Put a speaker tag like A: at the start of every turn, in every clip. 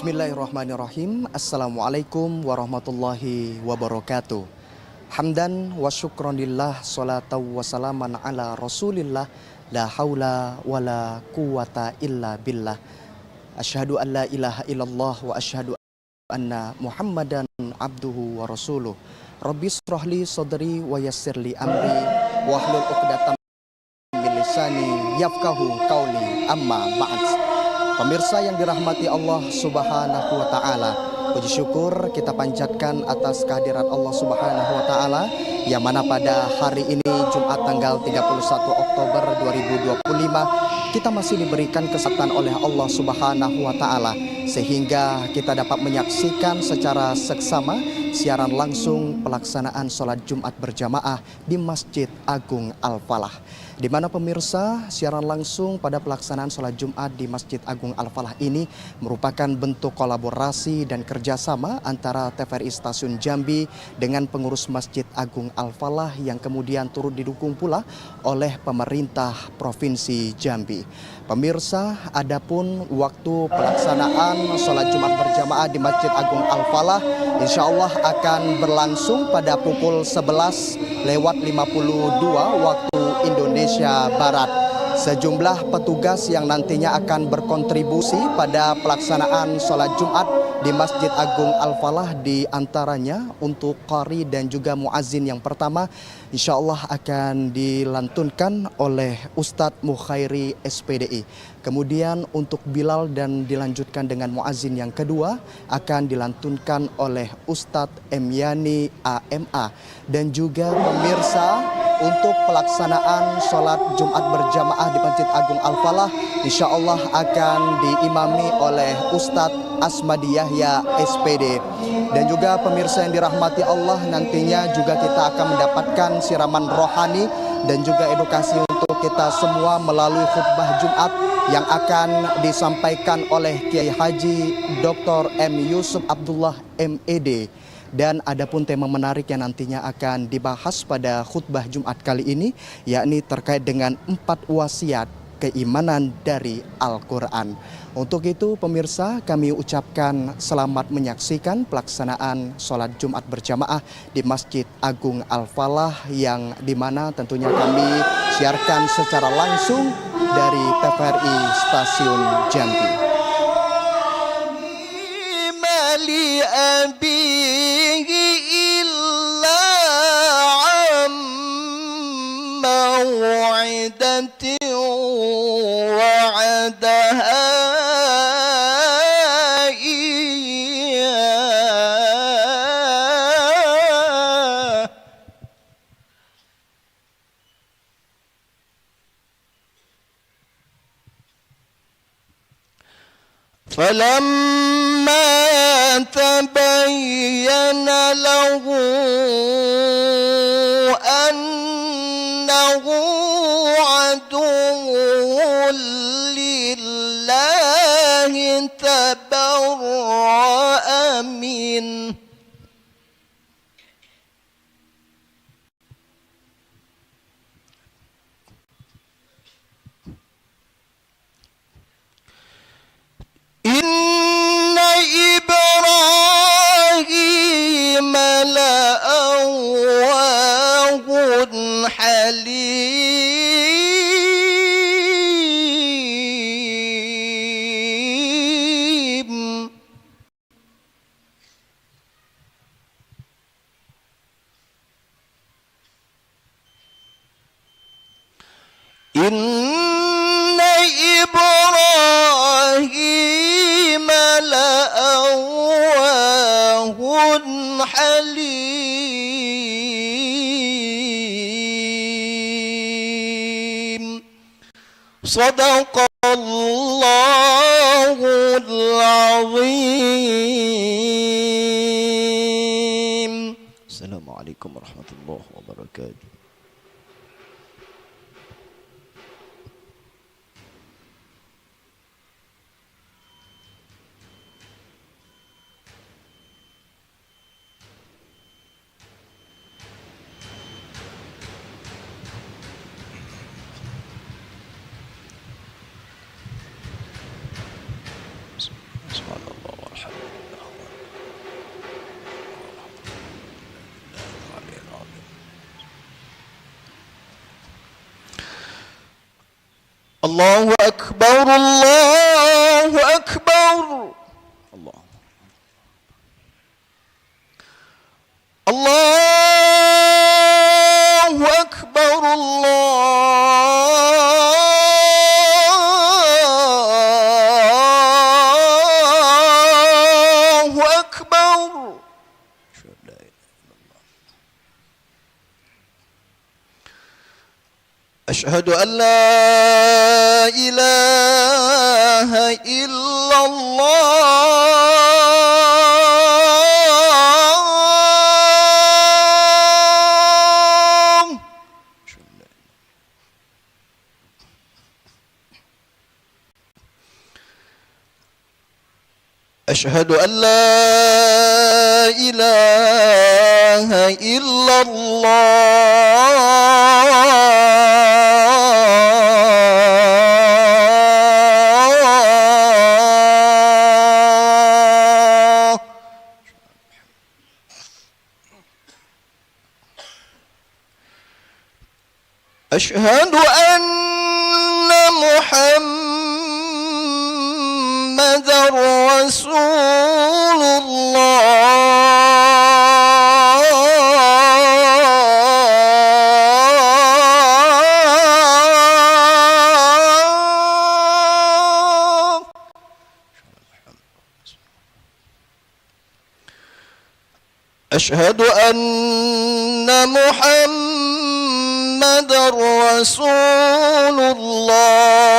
A: Bismillahirrahmanirrahim. Assalamualaikum warahmatullahi wabarakatuh. Hamdan wa syukronillah, salatu wa salaman ala rasulillah, la haula wa la quwata illa billah. Asyhadu an la ilaha illallah wa asyhadu anna muhammadan abduhu wa rasuluh. Rabbi shrahli sadri wa yassirli amri wahlul 'uqdatam min lisani yafqahu qauli, amma ba'd. Pemirsa yang dirahmati Allah Subhanahu wa taala, puji syukur kita panjatkan atas kehadirat Allah Subhanahu wa taala yang mana pada hari ini Jumat tanggal 31 Oktober 2025 kita masih diberikan kesempatan oleh Allah Subhanahu wa taala sehingga kita dapat menyaksikan secara seksama siaran langsung pelaksanaan sholat Jumat berjamaah di Masjid Agung Al-Falah, di mana pemirsa siaran langsung pada pelaksanaan sholat Jumat di Masjid Agung Al-Falah ini merupakan bentuk kolaborasi dan kerjasama antara TVRI Stasiun Jambi dengan pengurus Masjid Agung Al-Falah yang kemudian turut didukung pula oleh pemerintah Provinsi Jambi. Pemirsa, adapun waktu pelaksanaan sholat Jumat berjamaah di Masjid Agung Al-Falah insya Allah akan berlangsung pada pukul 11:52 waktu Indonesia Barat. Sejumlah petugas yang nantinya akan berkontribusi pada pelaksanaan sholat Jumat di Masjid Agung Al-Falah, di antaranya untuk qari dan juga muazzin yang pertama insya Allah akan dilantunkan oleh Ustadz Mukhairi SPDI. Kemudian untuk Bilal dan dilanjutkan dengan muazzin yang kedua akan dilantunkan oleh Ustadz Emyani AMA. Dan juga pemirsa, untuk pelaksanaan sholat Jumat berjamaah di Masjid Agung Al-Falah insya Allah akan diimami oleh Ustadz Asmadi Yahya SPD. Dan juga pemirsa yang dirahmati Allah, nantinya juga kita akan mendapatkan siraman rohani dan juga edukasi untuk kita semua melalui khutbah Jumat yang akan disampaikan oleh Kiai Haji Dr. M. Yusuf Abdullah MED. Dan adapun tema menarik yang nantinya akan dibahas pada khutbah Jumat kali ini yakni terkait dengan 4 wasiat keimanan dari Al-Quran. Untuk itu pemirsa, kami ucapkan selamat menyaksikan pelaksanaan sholat Jumat berjamaah di Masjid Agung Al-Falah yang dimana tentunya kami siarkan secara langsung dari TVRI Stasiun Jambi.
B: فلما تبين له أنه عدو لله تبرأ منه إن إبراهيم لأواه حليم إن إبراهيم لأواه حليم صدق الله العظيم. السلام عليكم ورحمة الله وبركاته. Subhanallah. الله أكبر الله أكبر الله الله أكبر الله أكبر أشهد أن لا إله إلا الله أشهد أن لا إله إلا الله أشهد أن محمد رسول الله أشهد أن محمد رسول الله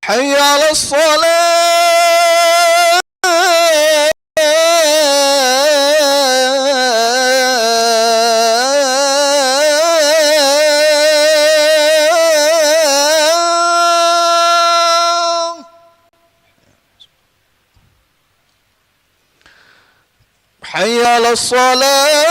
B: حي على الصلاة حي على الصلاة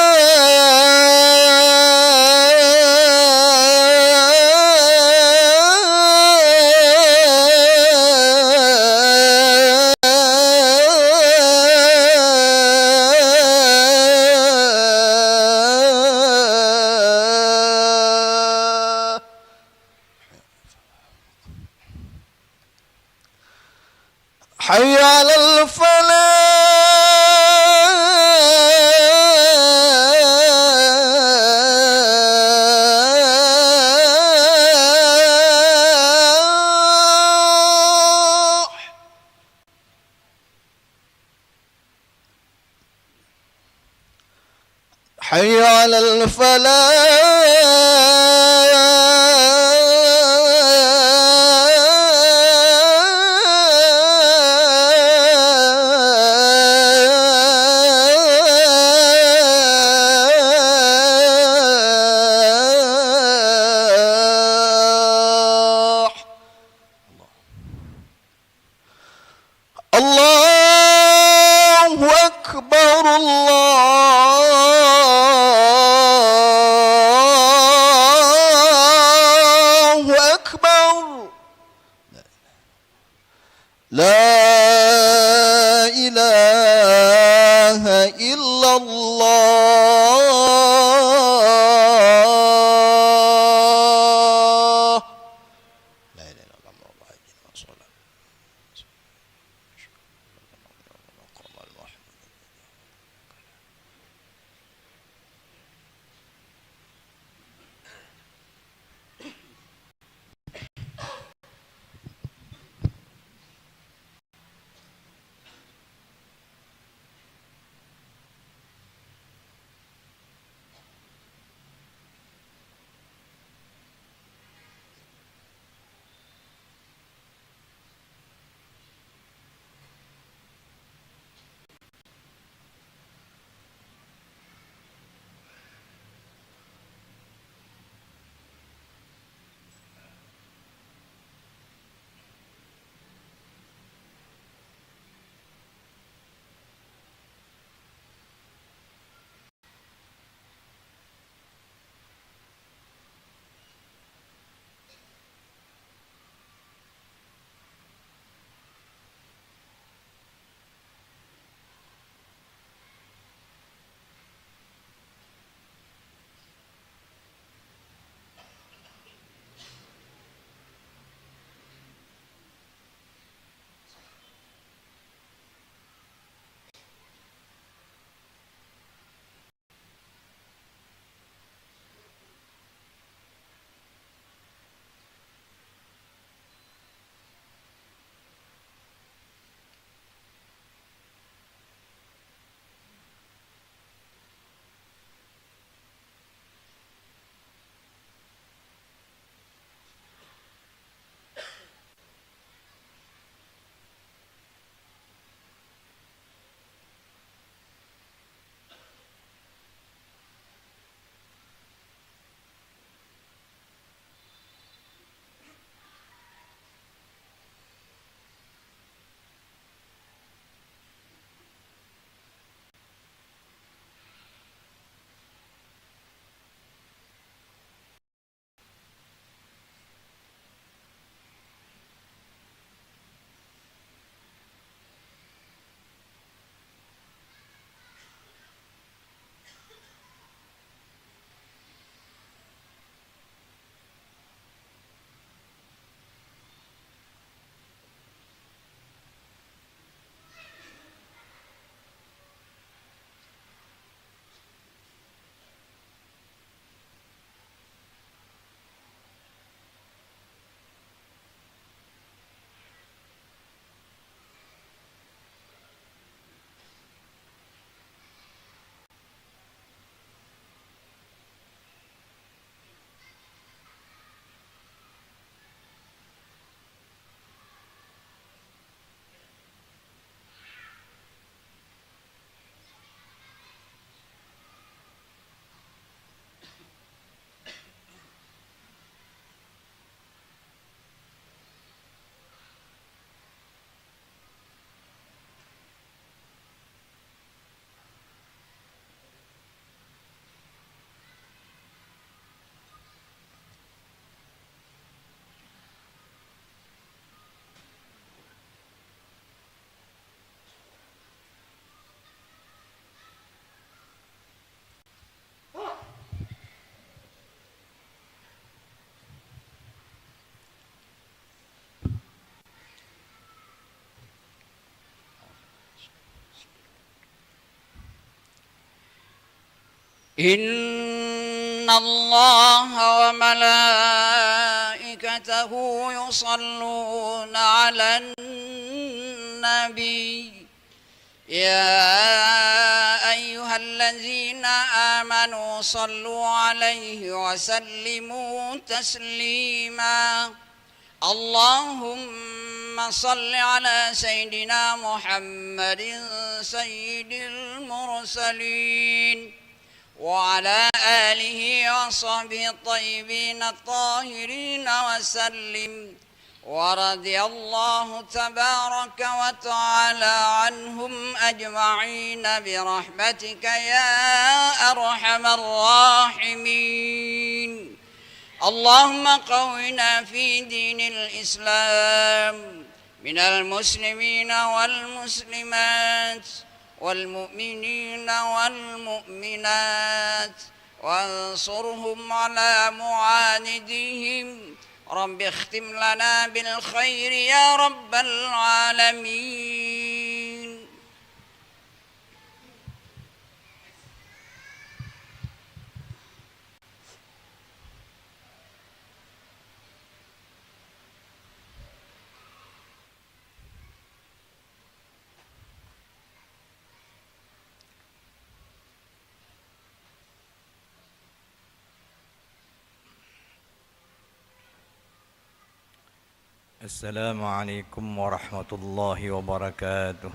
B: حي على الفلاح حي على الفلاح الله أكبر الله أكبر لا إله إلا الله لا إله إلا الله رسول الله
C: إن الله وملائكته يصلون على النبي يا أيها الذين آمنوا صلوا عليه وسلموا تسليما اللهم صل على سيدنا محمد سيد المرسلين وعلى آله وصحبه الطيبين الطاهرين وسلم ورضي الله تبارك وتعالى عنهم أجمعين برحمتك يا أرحم الراحمين اللهم قونا في دين الإسلام من المسلمين والمسلمات والمؤمنين والمؤمنات وانصرهم على معاندهم رب اختم لنا بالخير يا رب العالمين.
D: السلام عليكم ورحمة الله وبركاته.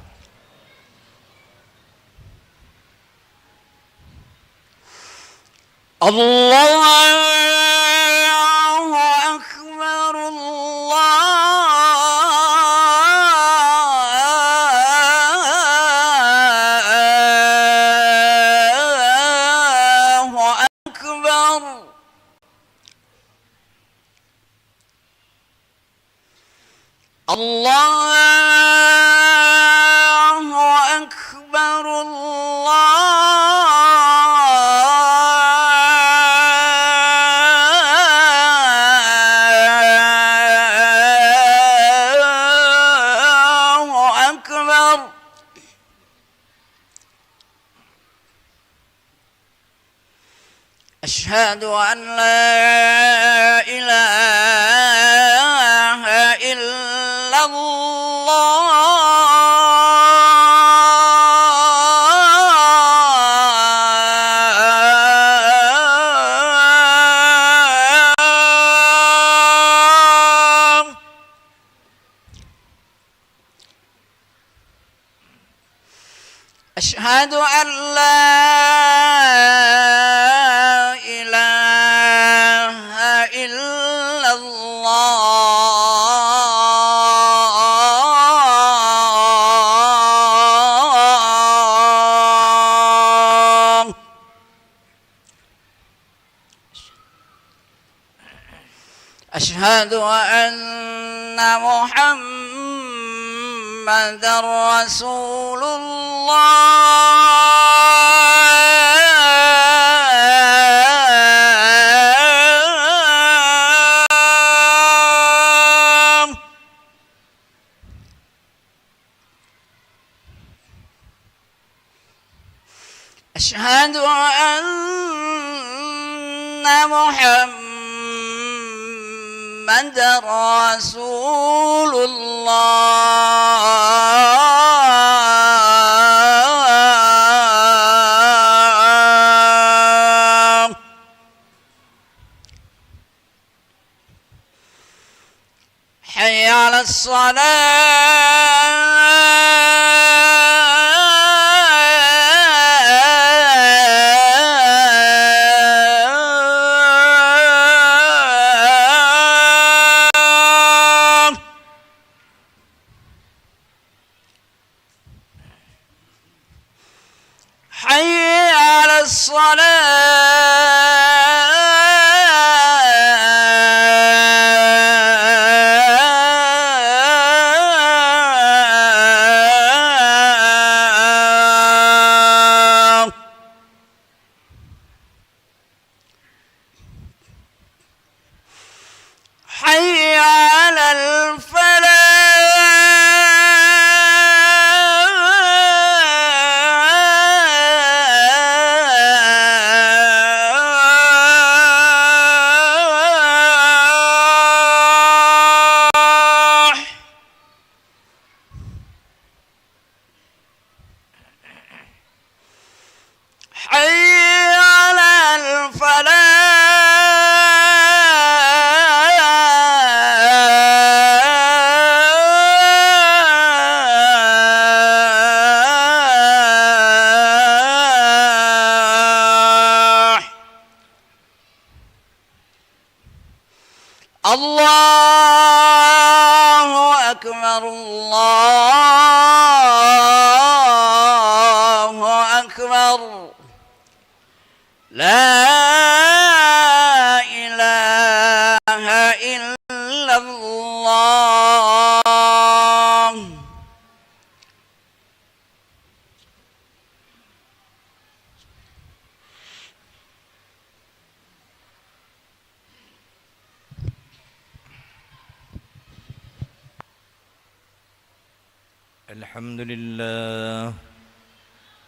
C: الله أكبر الله أكبر الله أكبر الله أكبر أشهد أن لا إله إلا الله أشهد أن لا إله إلا الله أشهد أن محمدا رسول الله أشهد أن محمدا رسول الله حي على الصلاة حي على الصلاة حي على الفلاح أكبر لا إله إلا الله.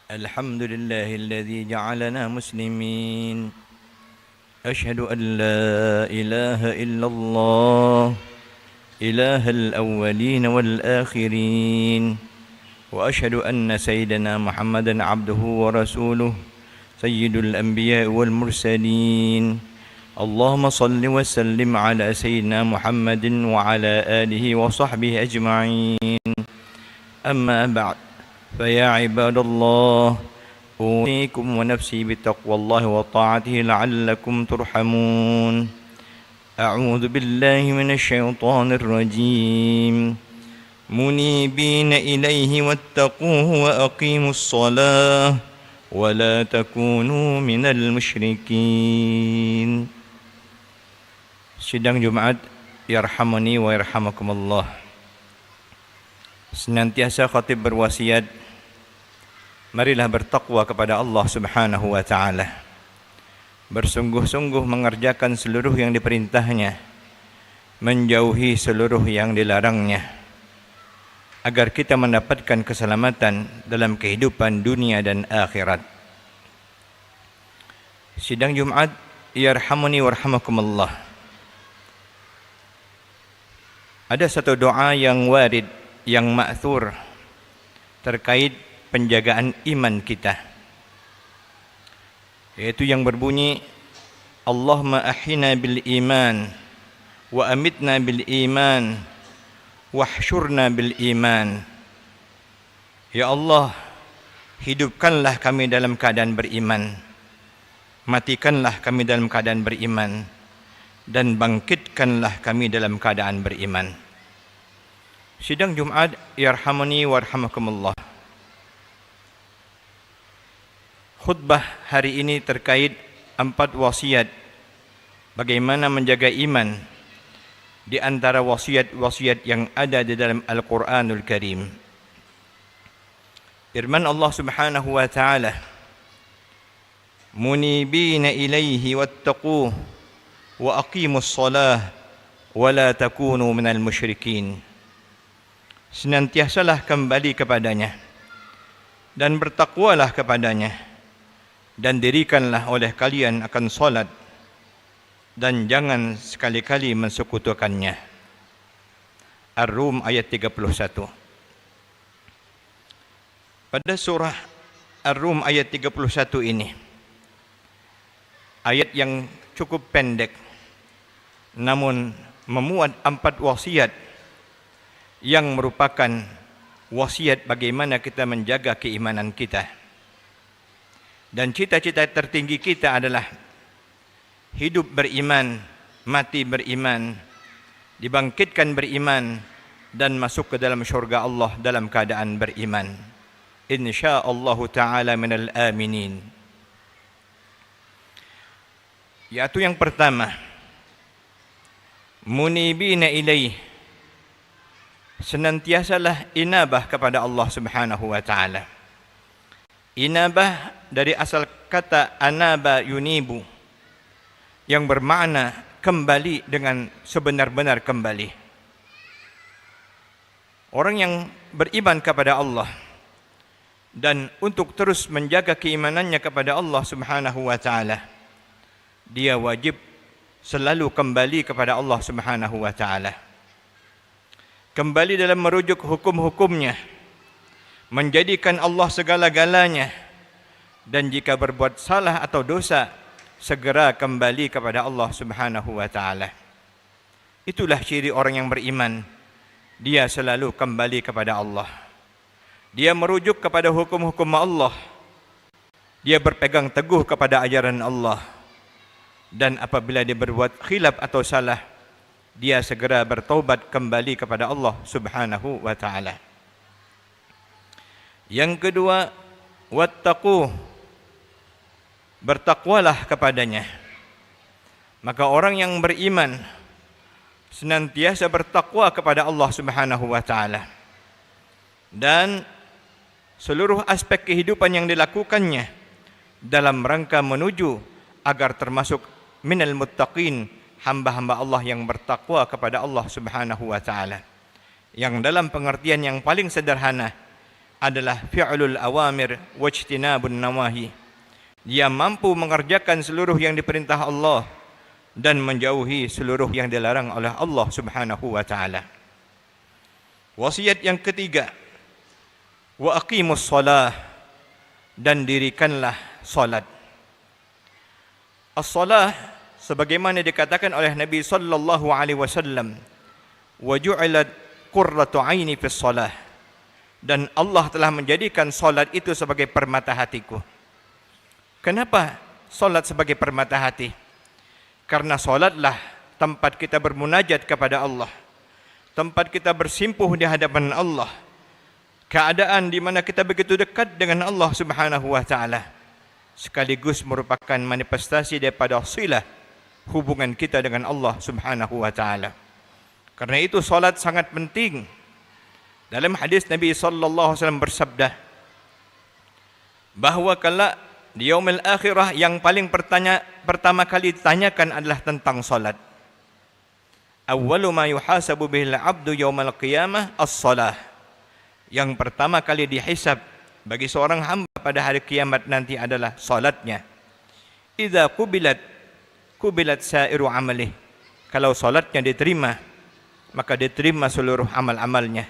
D: الحمد لله الذي جعلنا مسلمين. أشهد أن لا إله إلا الله إله الأولين والآخرين، وأشهد أن سيدنا محمدا عبده ورسوله سيد الأنبياء والمرسلين. اللهم صل وسلم على سيدنا محمد وعلى آله وصحبه أجمعين. أما بعد، فيا عباد الله، أوصيكم ونفسي بتقوى الله وطاعته لعلكم ترحمون. أعوذ بالله من الشيطان الرجيم. منيبين إليه واتقوه وأقيموا الصلاة ولا تكونوا من المشركين. Sidang Jumat yarhamani wa yarhamakumullah. Senantiasa khatib berwasiat, marilah bertakwa kepada Allah Subhanahu wa taala. Bersungguh-sungguh mengerjakan seluruh yang diperintahnya, menjauhi seluruh yang dilarangnya, agar kita mendapatkan keselamatan dalam kehidupan dunia dan akhirat. Sidang Jumat yarhamani warhamakumullah. Ada satu doa yang warid, yang ma'thur terkait penjagaan iman kita, yaitu yang berbunyi, Allahumma ahyina bil iman wa amitna bil iman wahsyurna bil iman. Ya Allah, hidupkanlah kami dalam keadaan beriman, matikanlah kami dalam keadaan beriman, dan bangkitkanlah kami dalam keadaan beriman. Sidang Jumat yarhamani warhamakumullah. Khutbah hari ini terkait 4 wasiat bagaimana menjaga iman di antara wasiat-wasiat yang ada di dalam Al-Quranul Karim. Firman Allah Subhanahu wa taala, munibina ilaihi wattaquh wa aqimus salah wa la takunu minal musyrikin. Senantiasalah kembali kepadanya dan bertakwalah kepadanya, dan dirikanlah oleh kalian akan salat, dan jangan sekali-kali mensekutukannya. Ar-Rum ayat 31. Pada surah Ar-Rum ayat 31 ini, ayat yang cukup pendek namun memuat 4 wasiat yang merupakan wasiat bagaimana kita menjaga keimanan kita. Dan cita-cita tertinggi kita adalah hidup beriman, mati beriman, dibangkitkan beriman, dan masuk ke dalam syurga Allah dalam keadaan beriman. InsyaAllah ta'ala minal aminin. Yaitu yang pertama, munibina ilaih, senantiasalah inabah kepada Allah Subhanahu wa taala. Inabah dari asal kata anaba yunibu, yang bermakna kembali dengan sebenar-benar kembali. Orang yang beriman kepada Allah dan untuk terus menjaga keimanannya kepada Allah Subhanahu wa taala, dia wajib selalu kembali kepada Allah Subhanahu wa taala. Kembali dalam merujuk hukum-hukumnya, menjadikan Allah segala-galanya, dan jika berbuat salah atau dosa, segera kembali kepada Allah Subhanahu wa taala. Itulah ciri orang yang beriman. Dia selalu kembali kepada Allah. Dia merujuk kepada hukum-hukum Allah. Dia berpegang teguh kepada ajaran Allah. Dan apabila dia berbuat khilaf atau salah, dia segera bertaubat kembali kepada Allah Subhanahu wa taala. Yang kedua, wattaqu, bertakwalah kepadanya. Maka orang yang beriman senantiasa bertakwa kepada Allah Subhanahu wa taala, dan seluruh aspek kehidupan yang dilakukannya dalam rangka menuju agar termasuk minal muttaqin, hamba-hamba Allah yang bertakwa kepada Allah Subhanahu wa taala, yang dalam pengertian yang paling sederhana adalah fi'lul awamir wajtinabun nawahi. Dia mampu mengerjakan seluruh yang diperintah Allah dan menjauhi seluruh yang dilarang oleh Allah Subhanahu wa taala. Wasiat yang ketiga, wa aqimus shalah, dan dirikanlah salat. As-salah sebagaimana dikatakan oleh Nabi sallallahu alaihi wasallam, wa ju'ilat qurratu aini fis shalah, dan Allah telah menjadikan salat itu sebagai permata hatiku. Kenapa salat sebagai permata hati? Karena salatlah tempat kita bermunajat kepada Allah, tempat kita bersimpuh di hadapan Allah, keadaan di mana kita begitu dekat dengan Allah Subhanahu wa taala, sekaligus merupakan manifestasi daripada silah hubungan kita dengan Allah Subhanahu wa taala. Karena itu salat sangat penting. Dalam hadis Nabi sallallahu alaihi wasallam bersabda bahwa kala di yaumil akhirah yang paling pertama kali ditanyakan adalah tentang salat. Awwalu ma yuhasabu bihil 'abdu yaumal qiyamah as-shalah. Yang pertama kali dihisab bagi seorang hamba pada hari kiamat nanti adalah salatnya. Idza kubilat sairu amalih. Kalau salatnya diterima, maka diterima seluruh amal-amalnya.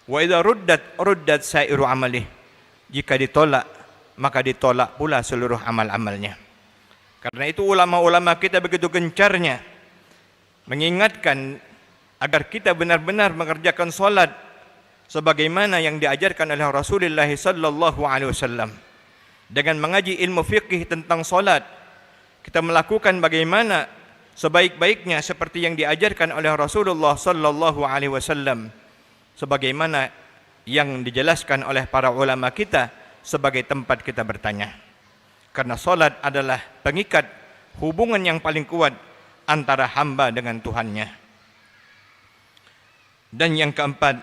D: Wa idza ruddat sairu amalih. Jika ditolak, maka ditolak pula seluruh amal-amalnya. Karena itu ulama-ulama kita begitu gencarnya mengingatkan agar kita benar-benar mengerjakan salat sebagaimana yang diajarkan oleh Rasulullah sallallahu alaihi wasallam. Dengan mengaji ilmu fikih tentang salat, kita melakukan bagaimana sebaik-baiknya seperti yang diajarkan oleh Rasulullah sallallahu alaihi wasallam, sebagaimana yang dijelaskan oleh para ulama kita sebagai tempat kita bertanya. Karena salat adalah pengikat hubungan yang paling kuat antara hamba dengan Tuhannya. Dan yang keempat,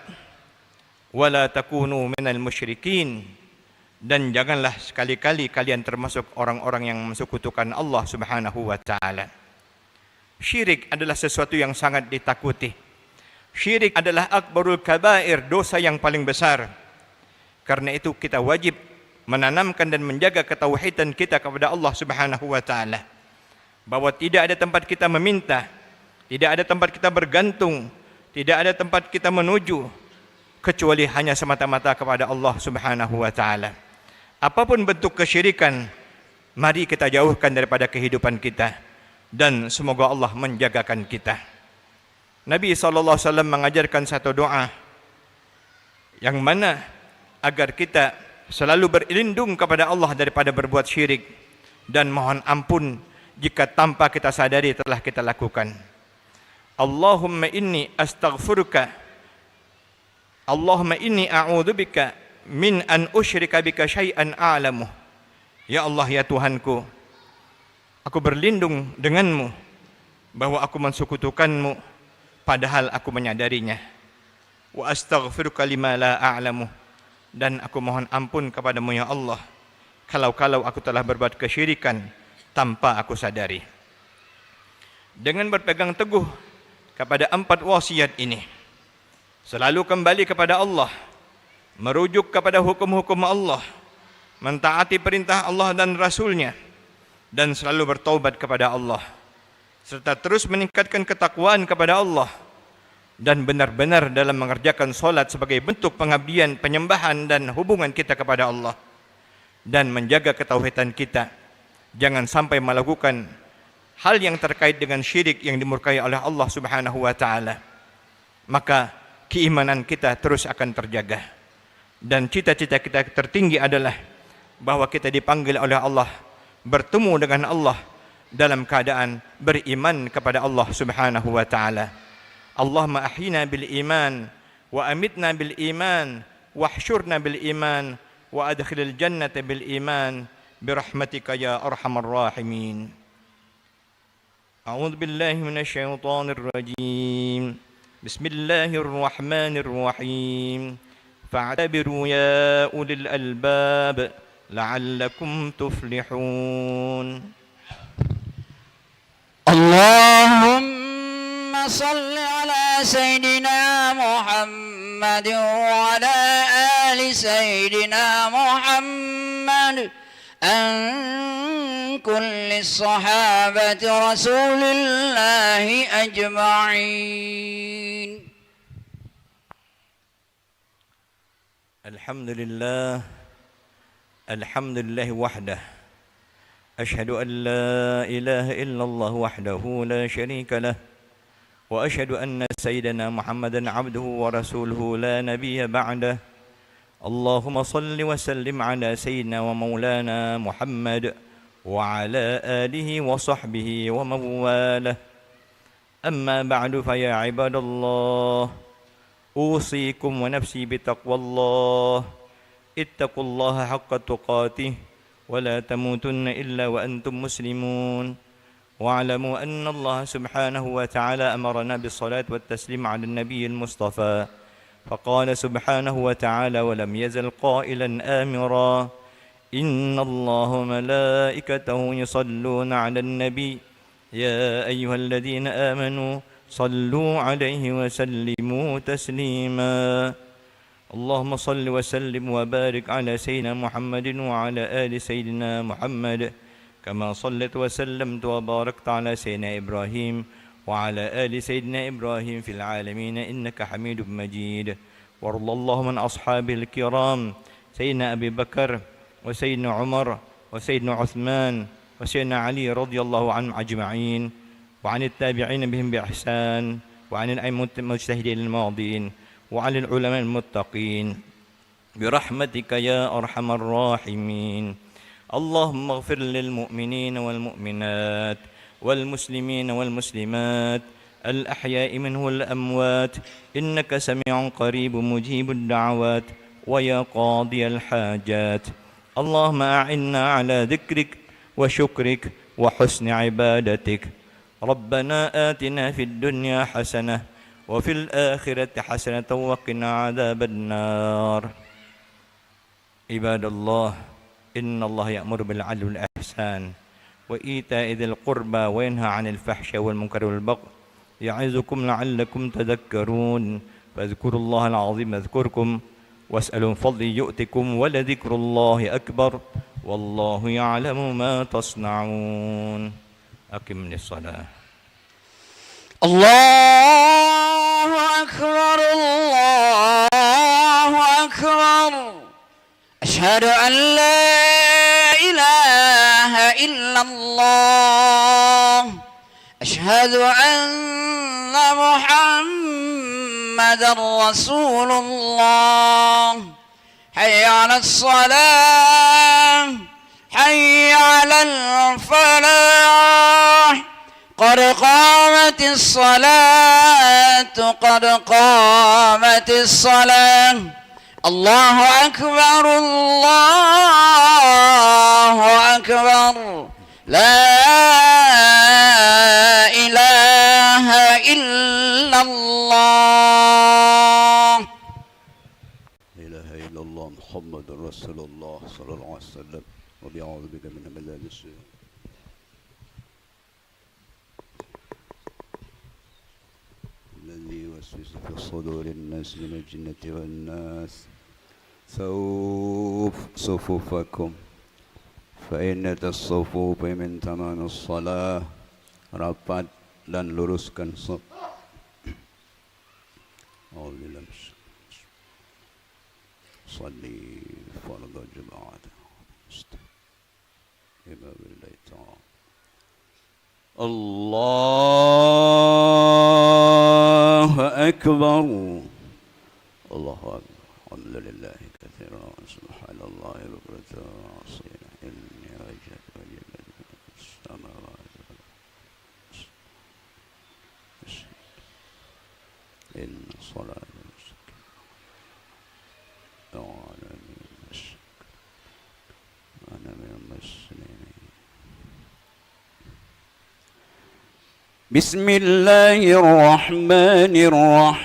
D: wala takunu minal musyrikin, dan janganlah sekali-kali kalian termasuk orang-orang yang mensekutukan Allah Subhanahu wa taala. Syirik adalah sesuatu yang sangat ditakuti. Syirik adalah akbarul kabair, dosa yang paling besar. Karena itu kita wajib menanamkan dan menjaga ketauhidan kita kepada Allah Subhanahu wa taala, bahwa tidak ada tempat kita meminta, tidak ada tempat kita bergantung, tidak ada tempat kita menuju kecuali hanya semata-mata kepada Allah Subhanahu wa taala. Apapun bentuk kesyirikan, mari kita jauhkan daripada kehidupan kita, dan semoga Allah menjagakan kita. Nabi sallallahu alaihi wasallam mengajarkan satu doa yang mana agar kita selalu berlindung kepada Allah daripada berbuat syirik dan mohon ampun jika tanpa kita sadari telah kita lakukan. Allahumma inni astaghfiruka, Allahumma inni a'udzubika min an usyrika bika syai'an a'lamu. Ya Allah, ya Tuhanku, aku berlindung denganmu bahwa aku mensekutukanmu padahal aku menyadarinya. Wa astaghfiruka lima la a'lamu, dan aku mohon ampun kepadamu ya Allah kalau aku telah berbuat kesyirikan tanpa aku sadari. Dengan berpegang teguh kepada 4 wasiat ini, selalu kembali kepada Allah, merujuk kepada hukum-hukum Allah, mentaati perintah Allah dan Rasul-Nya, dan selalu bertaubat kepada Allah, serta terus meningkatkan ketakwaan kepada Allah, dan benar-benar dalam mengerjakan solat sebagai bentuk pengabdian, penyembahan dan hubungan kita kepada Allah, dan menjaga ketauhidan kita, jangan sampai melakukan hal yang terkait dengan syirik yang dimurkai oleh Allah Subhanahu wa taala. Maka keimanan kita terus akan terjaga, dan cita-cita kita tertinggi adalah bahwa kita dipanggil oleh Allah bertemu dengan Allah dalam keadaan beriman kepada Allah Subhanahu wa taala. Allahumma ahyina bil iman wa amitna bil iman wahsyurna bil iman وأدخل الجنة بالإيمان برحمتك يا أرحم الراحمين. أعوذ بالله من الشيطان الرجيم. بسم الله الرحمن الرحيم. فاعتبروا يا أولي الألباب لعلكم تفلحون.
C: اللهم صل على سيدنا محمد وعلى آل سيدنا محمد عن كل الصحابة رسول الله أجمعين.
D: الحمد لله وحده. أشهد أن لا إله إلا الله وحده لا شريك له، وأشهد أن سيدنا محمدا عبده ورسوله لا نبي بعده. اللهم صل وسلم على سيدنا ومولانا محمد وعلى آله وصحبه ومن والاه. أما بعد فيا عباد الله، أوصيكم ونفسي بتقوى الله. اتقوا الله حق تقاته ولا تموتن إلا وأنتم مسلمون. واعلموا أن الله سبحانه وتعالى أمرنا بالصلاة والتسليم على النبي المصطفى، فقال سبحانه وتعالى ولم يزل قائلا آمرا: إن الله وملائكته يصلون على النبي يا أيها الذين آمنوا صلوا عليه وسلموا تسليما. اللهم صل وسلم وبارك على سيدنا محمد وعلى آل سيدنا محمد كما صليت وسلمت وباركت على سيدنا إبراهيم وعلى آل سيدنا إبراهيم في العالمين إنك حميد مجيد. وارض اللهم عن أصحابه الكرام سيدنا أبي بكر وسيدنا عمر وسيدنا عثمان وسيدنا علي رضي الله عنهم أجمعين، وعن التابعين بهم بإحسان، وعن الأئمة المجتهدين الماضين، وعن العلماء المتقين برحمتك يا أرحم الراحمين. اللهم اغفر للمؤمنين والمؤمنات والمسلمين والمسلمات الأحياء منه والأموات، إنك سميع قريب مجيب الدعوات ويا قاضي الحاجات. اللهم أعنا على ذكرك وشكرك وحسن عبادتك. ربنا آتنا في الدنيا حسنة وفي الآخرة حسنة وقنا عذاب النار. عباد الله، إن الله يأمر بالعدل والإحسان وإيتاء ذي القربى وينهى عن الفحشاء والمنكر والبغي يعظكم لعلكم تذكرون. فاذكروا الله العظيم يذكركم واسألوا من فضله يؤتكم ولذكر الله أكبر والله يعلم ما تصنعون. أقم الصلاة.
C: الله أكبر الله أكبر. أشهد أن لا إله إلا الله. أشهد أن محمدا رسول الله. حي على الصلاة، حي على الفلاح. قد قامت الصلاة، قد قامت الصلاة. الله أكبر الله أكبر. لا إله إلا الله.
B: لا إله إلا الله محمد رسول الله صلى الله عليه وسلم. وبأعوذ بك من ملال الشيطان الذي يوسوس في صدور الناس من الجنة والناس. صفوفكم فإن الصفوف من تمام الصلاة. Rapat dan luruskan saf. صلي فرض الجماعة إمام الله تعالى. الله أكبر الله أكبر. الحمد لله كثيرا سبحان الله بكرة وأصيلا إني وجهت وجهي السماوات إن الصلاة العالمين
C: بسم الله الرحمن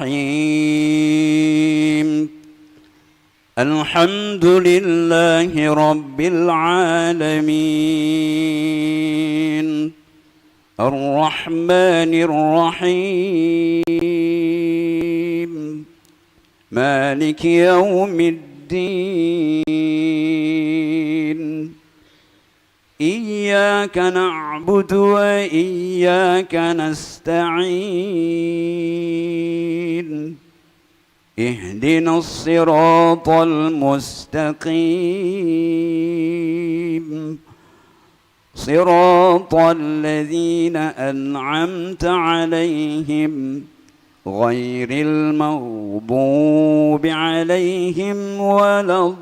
C: الرحيم الحمد لله رب العالمين الرحمن الرحيم مالك يوم الدين إياك نعبد وإياك نستعين اهدنا الصراط المستقيم صراط الذين أنعمت عليهم غير المغضوب عليهم ولا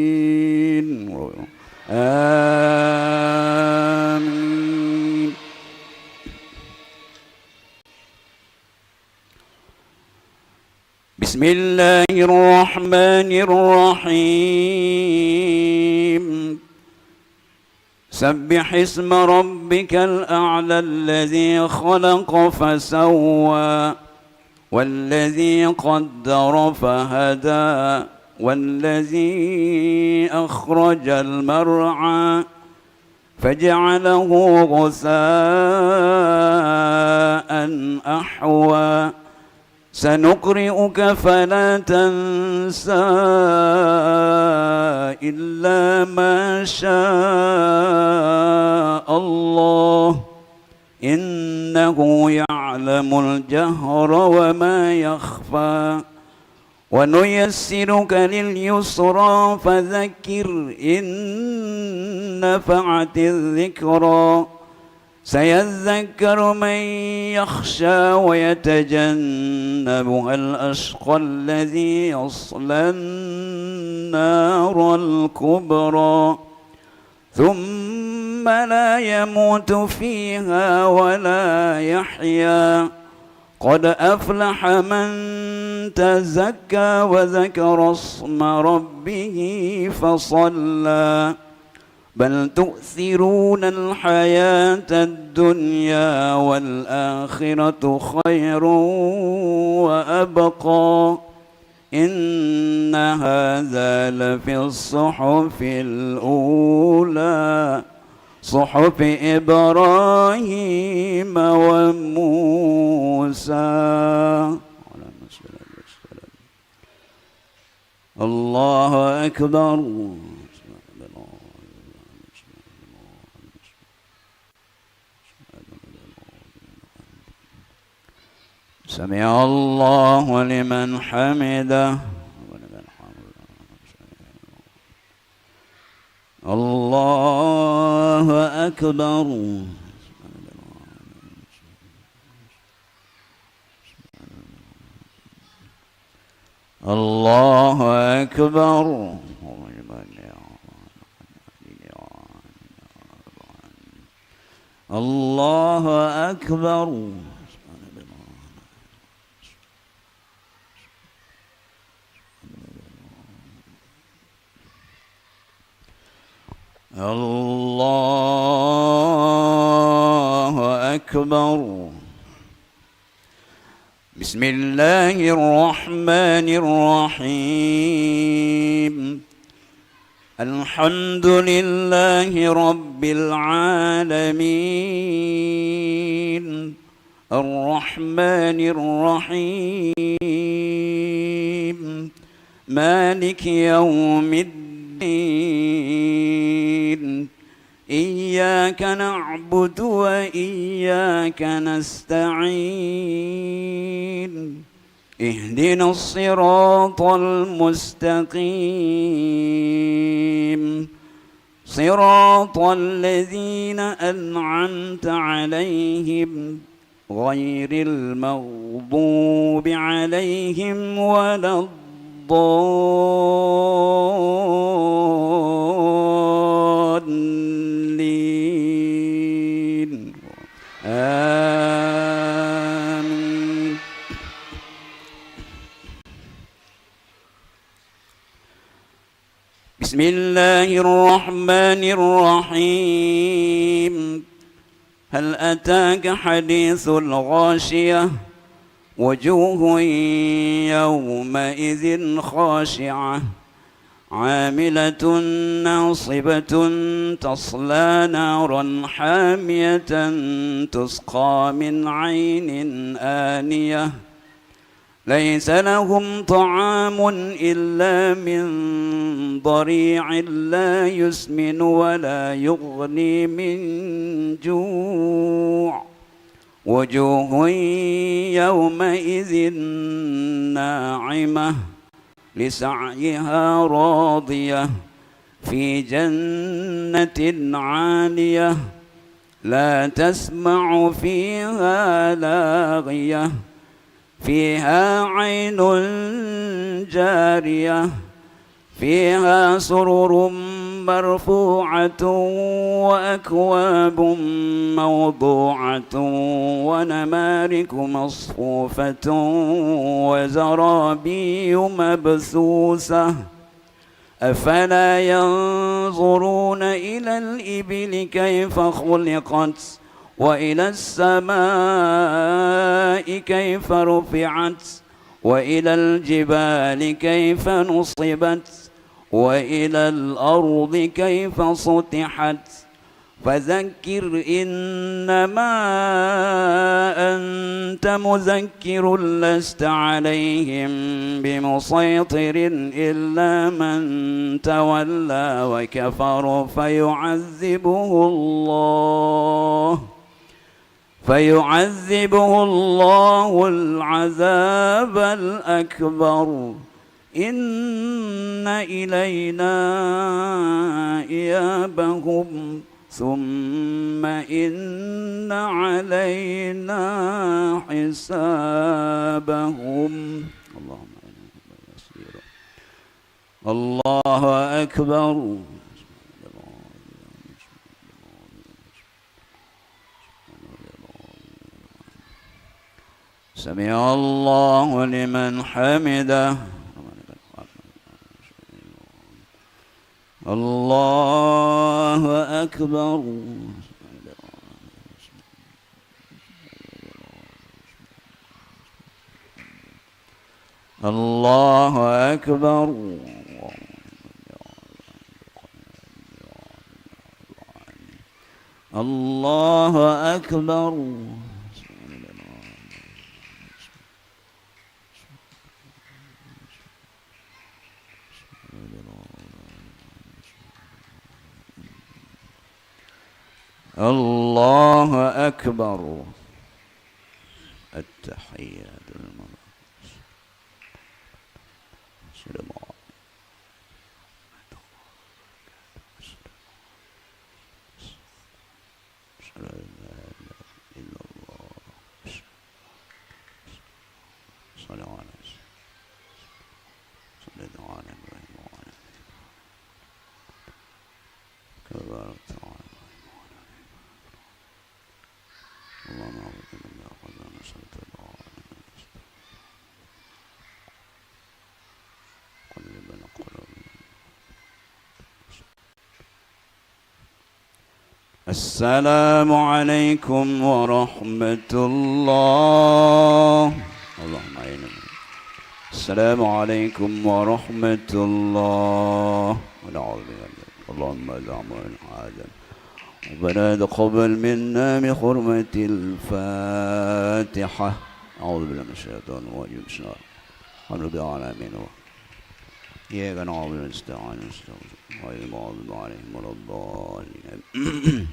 C: الضالين آمين. بسم الله الرحمن الرحيم سبح اسم ربك الأعلى الذي خلق فسوى والذي قدر فهدى والذي أخرج المرعى فجعله غثاء أحوى سنقرئك فلا تنسى إلا ما شاء الله إنه يعلم الجهر وما يخفى ونيسرك لليسرى فذكر إن نفعت الذكرى سيذكر من يخشى ويتجنبها الأشقى الذي يصلى النار الكبرى ثم لا يموت فيها ولا يحيا قد أفلح من تزكى وذكر اسم ربه فصلى بل تؤثرون الحياة الدنيا والآخرة خير وأبقى إن هذا لفي الصحف الأولى صحف إبراهيم وموسى. الله أكبر. سمع الله لمن حمده. الله أكبر. الله أكبر. الله أكبر. الله أكبر. بسم الله الرحمن الرحيم الحمد لله رب العالمين الرحمن الرحيم مالك يوم الدين إياك نعبد وإياك نستعين اهدنا الصراط المستقيم صراط الذين أنعمت عليهم غير المغضوب عليهم ولا الضالين آمين. بسم الله الرحمن الرحيم هل أتاك حديث الغاشية وجوه يومئذ خاشعة عاملة ناصبة تصلى نارا حامية تسقى من عين آنية ليس لهم طعام إلا من ضريع لا يسمن ولا يغني من جوع وجوه يومئذ ناعمة لسعيها راضية في جنة عالية لا تسمع فيها لاغية فيها عين جارية فيها سرر مرفوعة وأكواب موضوعة ونمارك مصفوفة وزرابي مبثوثة أفلا ينظرون إلى الإبل كيف خلقت وإلى السماء كيف رفعت وإلى الجبال كيف نصبت وإلى الأرض كيف سطحت فذكر إنما أنت مذكر لست عليهم بمسيطر إلا من تولى وكفر فيعذبه الله العذاب الأكبر إن إلينا إيابهم ثم إن علينا حسابهم الله أكبر سمع الله لمن حمده الله أكبر الله أكبر الله أكبر الله أكبر
B: التحيات المباركة السلام
C: السلام عليكم ورحمة الله
B: اللهم أعنا
C: السلام عليكم ورحمة الله
B: ونعوذ بك اللهم زعمنا عادا
C: ربنا تقبل منا بحرمة الفاتحة
B: أعوذ بالله من الشيطان الرجيم بسم الله الرحمن الرحيم إياك نعبد ونستعين غير المغضوب عليهم ولا الضالين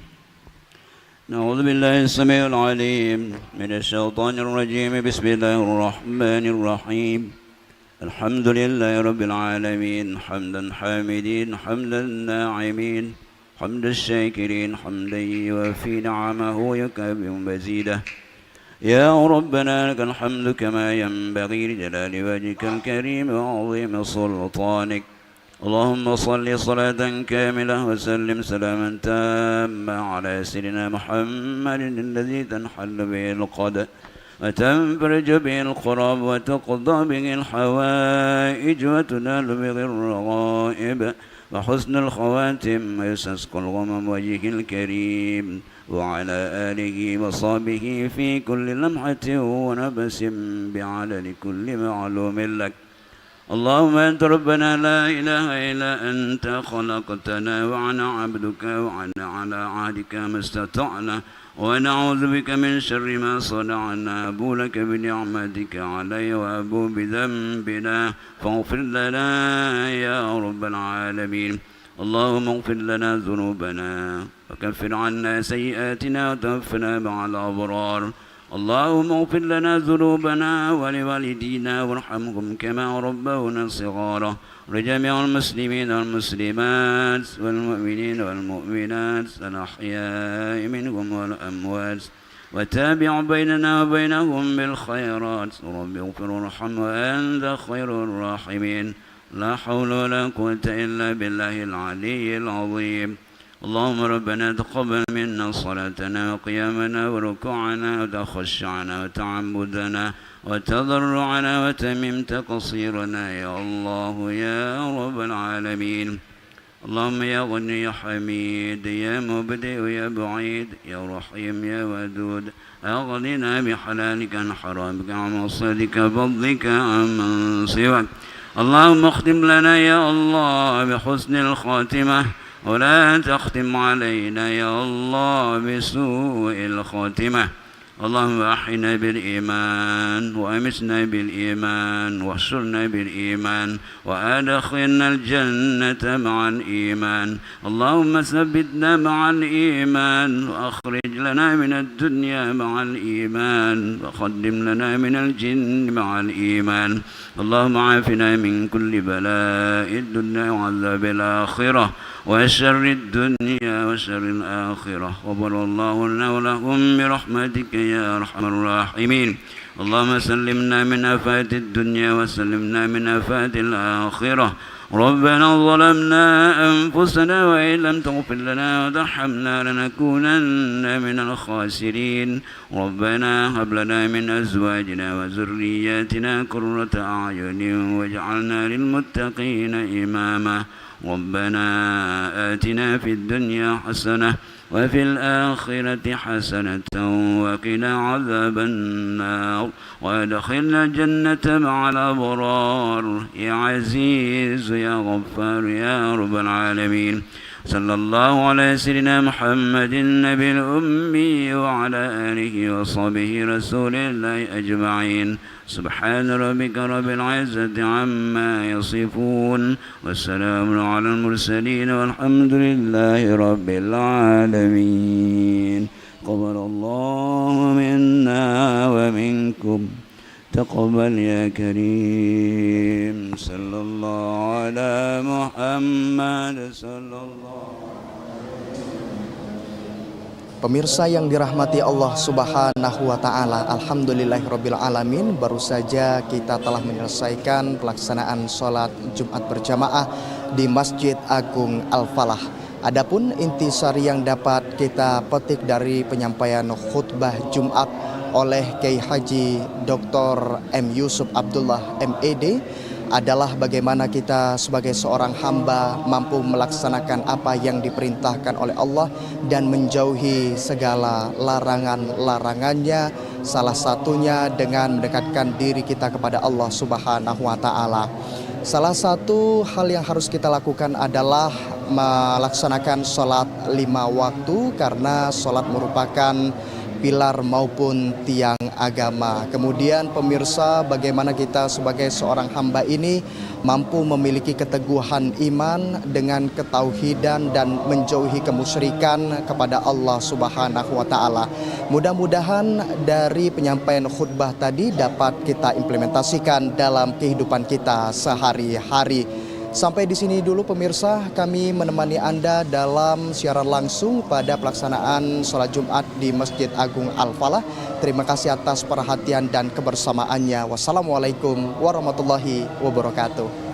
C: نعوذ بالله السميع العليم من الشيطان الرجيم بسم الله الرحمن الرحيم الحمد لله رب العالمين حمدا حامدين حمدا ناعمين حمد الشاكرين حمدا يوافي نعمه ويكافئ مزيده يا ربنا لك الحمد كما ينبغي لجلال وجهك الكريم وعظيم سلطانك اللهم صل صلاة كاملة وسلم سلاما تاما على سيدنا محمد الذي تنحل به القدر وتنفرج به القرب وتقضى به الحوائج وتنال به الرغائب وحسن الخواتم ويستسقى الغمم وجهه الكريم وعلى آله وصحبه في كل لمحة ونفس بعدد كل معلوم لك. اللهم أنت ربنا لا إله إلا أنت خلقتنا وأنا عبدك وأنا على عهدك ما استطعنا ونعوذ بك من شر ما صنعنا. أبو لك بنعمتك علي وأبو بذنبنا فاغفر لنا يا رب العالمين. اللهم اغفر لنا ذنوبنا وكفر عنا سيئاتنا وتوفنا مع الأبرار. اللهم اغفر لنا ذنوبنا ولوالدينا وارحمهم كما ربونا صغارا. ولجميع المسلمين والمسلمات والمؤمنين والمؤمنات الأحياء منهم والأموات وتابع بيننا وبينهم بالخيرات. رب اغفر وارحم وأنت خير الراحمين. لا حول ولا قوة إلا بالله العلي العظيم. اللهم ربنا تقبل منا صلاتنا وقيامنا وركوعنا وتخشعنا وتعبدنا وتضرعنا وتمم تقصيرنا يا الله يا رب العالمين. اللهم يا غني يا حميد يا مبدئ يا بعيد يا رحيم يا ودود أغننا بحلالك عن حرامك عن مصدك فضلك عمن سواك. اللهم اختم لنا يا الله بحسن الخاتمة ولا تختم علينا يا الله بسوء الخاتمة. اللهم أحينا بالإيمان وأمتنا بالإيمان واحشرنا بالإيمان وأدخلنا الجنة مع الإيمان. اللهم ثبتنا مع الإيمان وأخرج لنا من الدنيا مع الإيمان وقدم لنا من الجن مع الإيمان. اللهم عافنا من كل بلاء الدنيا وعذاب الآخرة وشر الدنيا وشر الآخرة. وبر الله لنا ولهم برحمتك يا أرحم الراحمين. اللهم سلمنا من آفات الدنيا وسلمنا من آفات الآخرة. ربنا ظلمنا أنفسنا وإن لم تغفر لنا وترحمنا لنكونن من الخاسرين. ربنا هب لنا من أزواجنا وذرياتنا قرة أعين واجعلنا للمتقين إماما. ربنا آتنا في الدنيا حسنة وفي الآخرة حسنة وقنا عذاب النار وادخلنا الجنة مع الأبرار يا عزيز يا غفار يا رب العالمين. صلى الله على سيدنا محمد النبي الأمي وعلى آله وصحبه رسول الله أجمعين. سبحان ربك رب العزة عما يصفون والسلام على المرسلين والحمد لله رب العالمين. قبل الله منا ومنكم تقبل يا كريم. صلى الله على محمد صلى الله.
A: Pemirsa yang dirahmati Allah Subhanahu wa Ta'ala, alhamdulillahirabbil alamin, baru saja kita telah menyelesaikan pelaksanaan sholat Jumat berjamaah di Masjid Agung Al-Falah. Adapun intisari yang dapat kita petik dari penyampaian khutbah Jumat oleh Kiai Haji Dr. M. Yusuf Abdullah MED adalah bagaimana kita sebagai seorang hamba mampu melaksanakan apa yang diperintahkan oleh Allah dan menjauhi segala larangan-larangannya, salah satunya dengan mendekatkan diri kita kepada Allah Subhanahu wa Ta'ala. Salah satu hal yang harus kita lakukan adalah melaksanakan sholat 5 waktu, karena sholat merupakan pilar maupun tiang agama. Kemudian pemirsa, bagaimana kita sebagai seorang hamba ini mampu memiliki keteguhan iman dengan ketauhidan dan menjauhi kemusyrikan kepada Allah Subhanahu wa Ta'ala. Mudah-mudahan dari penyampaian khutbah tadi dapat kita implementasikan dalam kehidupan kita sehari-hari. Sampai di sini dulu pemirsa, kami menemani Anda dalam siaran langsung pada pelaksanaan sholat Jumat di Masjid Agung Al-Falah. Terima kasih atas perhatian dan kebersamaannya. Wassalamualaikum warahmatullahi wabarakatuh.